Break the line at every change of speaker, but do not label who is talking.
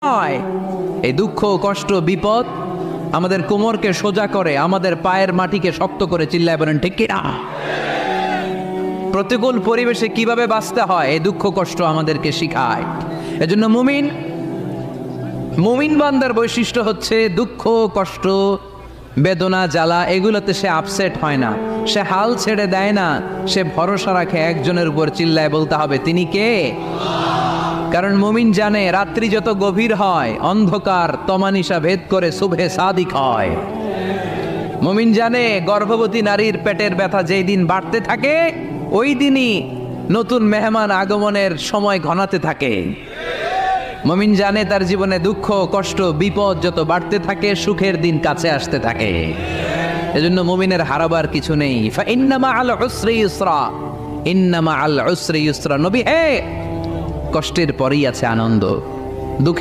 হয়। এই দুঃখ, কষ্ট, বিপদ আমাদের কোমরকে সোজা করে, আমাদের পায়ের মাটিকে শক্ত করে। চিল্লায় বলেন ঠিক কিনা? প্রতিকূল পরিবেশে কিভাবে বাঁচতে হয় এই দুঃখ কষ্ট আমাদেরকে শিখায়। এজন্য মুমিন বান্দার বৈশিষ্ট্য হচ্ছে দুঃখ কষ্ট বেদনা জ্বালা এগুলোতে সে আপসেট হয় না, সে হাল ছেড়ে দেয় না, সে ভরসা রাখে একজনের উপর। চিল্লায় বলতে হবে তিনি কে? কারণ মুমিন জানে রাত্রি যত গভীর হয় অন্ধকার তমানিসা ভেদ করে সুবহে সাদিক হয়। মুমিন জানে গর্ভবতী নারীর পেটের ব্যথা যেই দিন বাড়তে থাকে ওই দিনই নতুন মেহমান আগমনের সময় ঘনাতে থাকে। মুমিন জানে তার জীবনে দুঃখ কষ্ট বিপদ যত বাড়তে থাকে সুখের দিন কাছে আসতে থাকে। এজন্য মুমিনের হারাবার কিছু নেই। ইন্না মাআল উসরি ইউসরা, ইন্না মাআল উসরি ইউসরা। নবী হে, কষ্টের পরেই আছে আনন্দ। দুঃখ